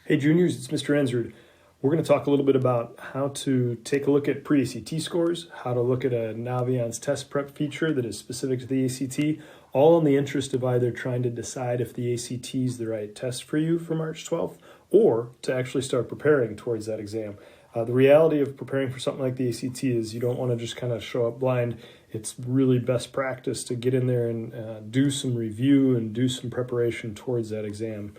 Hey juniors, it's Mr. Ensrud. We're going to talk a little bit about how to take a look at pre-ACT scores, how to look at a Naviance test prep feature that is specific to the ACT, all in the interest of either trying to decide if the ACT is the right test for you for March 12th, or to actually start preparing towards that exam. The reality of preparing for something like the ACT is you don't want to just kind of show up blind. It's really best practice to get in there and do some review and do some preparation towards that exam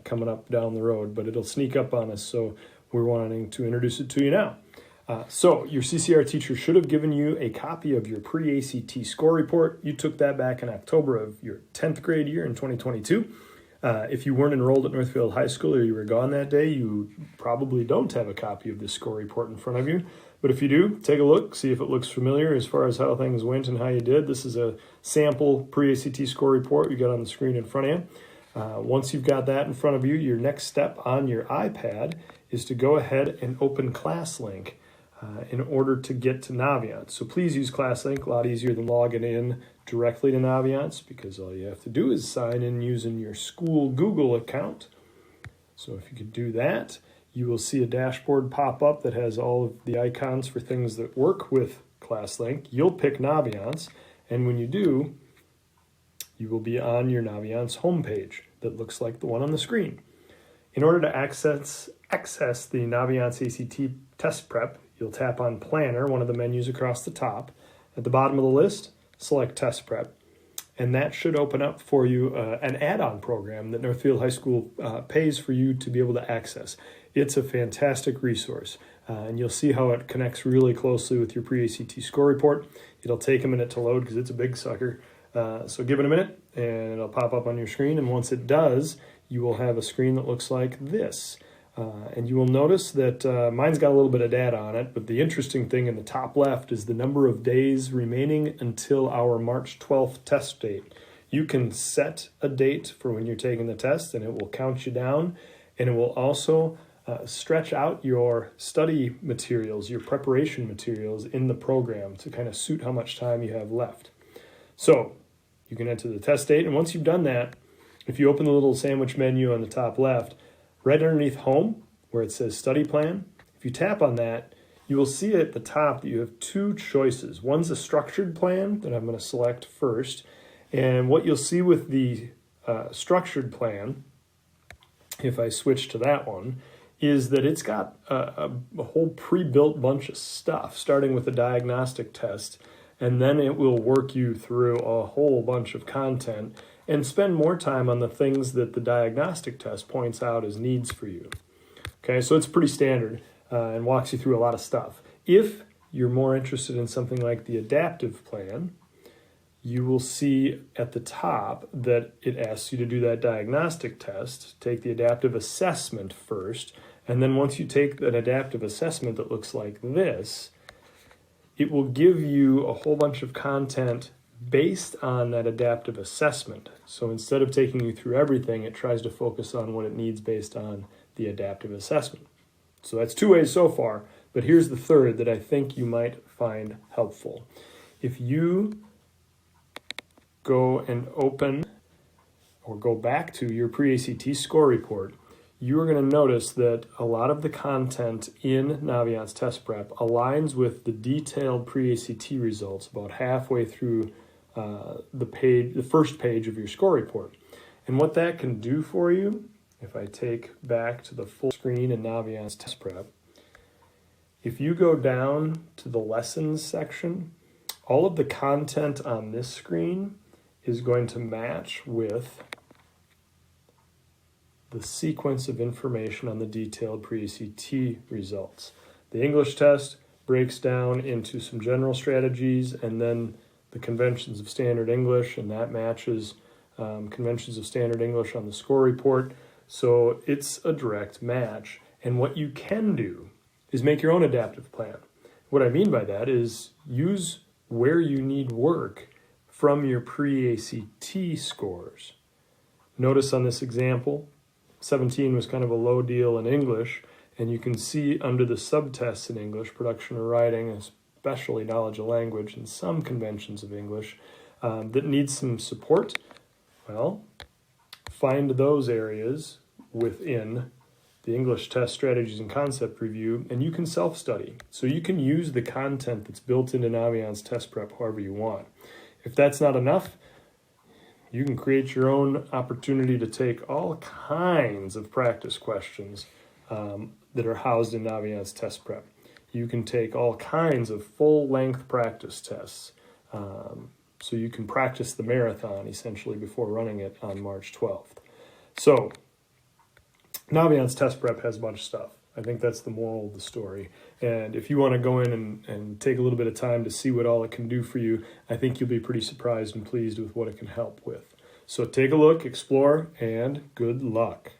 coming up down the road, but it'll sneak up on us, so we're wanting to introduce it to you now. So your CCR teacher should have given you a copy of your pre-ACT score report. You took that back in October of your 10th grade year in 2022. If you weren't enrolled at Northfield High School or you were gone that day, you probably don't have a copy of this score report in front of you. But if you do, take a look, see if it looks familiar as far as how things went and how you did. This is a sample pre-ACT score report you got on the screen in front of you. Once you've got that in front of you, your next step on your iPad is to go ahead and open ClassLink in order to get to Naviance. So please use ClassLink, a lot easier than logging in directly to Naviance, because all you have to do is sign in using your school Google account. So if you could do that, you will see a dashboard pop up that has all of the icons for things that work with ClassLink. You'll pick Naviance, and when you do, you will be on your Naviance homepage that looks like the one on the screen. In order to access the Naviance ACT test prep, you'll tap on Planner, one of the menus across the top. At the bottom of the list, select Test Prep, and that should open up for you an add-on program that Northfield High School pays for you to be able to access. It's a fantastic resource, and you'll see how it connects really closely with your pre-ACT score report. It'll take a minute to load because it's a big sucker. So give it a minute and it'll pop up on your screen, and once it does, you will have a screen that looks like this. And you will notice that mine's got a little bit of data on it, but the interesting thing in the top left is the number of days remaining until our March 12th test date. You can set a date for when you're taking the test, and it will count you down, and it will also stretch out your study materials, your preparation materials in the program to kind of suit how much time you have left. So you can enter the test date, and once you've done that, if you open the little sandwich menu on the top left, right underneath Home, where it says Study Plan, if you tap on that, you will see at the top that you have two choices. One's a structured plan that I'm going to select first, and what you'll see with the structured plan, if I switch to that one, is that it's got a whole pre-built bunch of stuff, starting with a diagnostic test, and then it will work you through a whole bunch of content and spend more time on the things that the diagnostic test points out as needs for you. Okay, so it's pretty standard and walks you through a lot of stuff. If you're more interested in something like the adaptive plan, you will see at the top that it asks you to do that diagnostic test, take the adaptive assessment first, and then once you take an adaptive assessment that looks like this, it will give you a whole bunch of content based on that adaptive assessment. So instead of taking you through everything, it tries to focus on what it needs based on the adaptive assessment. So that's two ways so far, but here's the third that I think you might find helpful. If you go and open or go back to your pre-ACT score report, you are going to notice that a lot of the content in Naviance Test Prep aligns with the detailed pre-ACT results about halfway through the first page of your score report. And what that can do for you, if I take back to the full screen in Naviance Test Prep, if you go down to the lessons section, all of the content on this screen is going to match with the sequence of information on the detailed pre-ACT results. The English test breaks down into some general strategies and then the conventions of standard English, and that matches conventions of standard English on the score report. So it's a direct match. And what you can do is make your own adaptive plan. What I mean by that is use where you need work from your pre-ACT scores. Notice on this example, 17 was kind of a low deal in English, and you can see under the subtests in English, production or writing, especially knowledge of language and some conventions of English, that needs some support. Well, find those areas within the English Test Strategies and Concept Review, and you can self-study. So you can use the content that's built into Naviance Test Prep however you want. If that's not enough, you can create your own opportunity to take all kinds of practice questions that are housed in Naviance Test Prep. You can take all kinds of full-length practice tests. So you can practice the marathon, essentially, before running it on March 12th. So Naviance Test Prep has a bunch of stuff. I think that's the moral of the story. And if you want to go in and take a little bit of time to see what all it can do for you, I think you'll be pretty surprised and pleased with what it can help with. So take a look, explore, and good luck.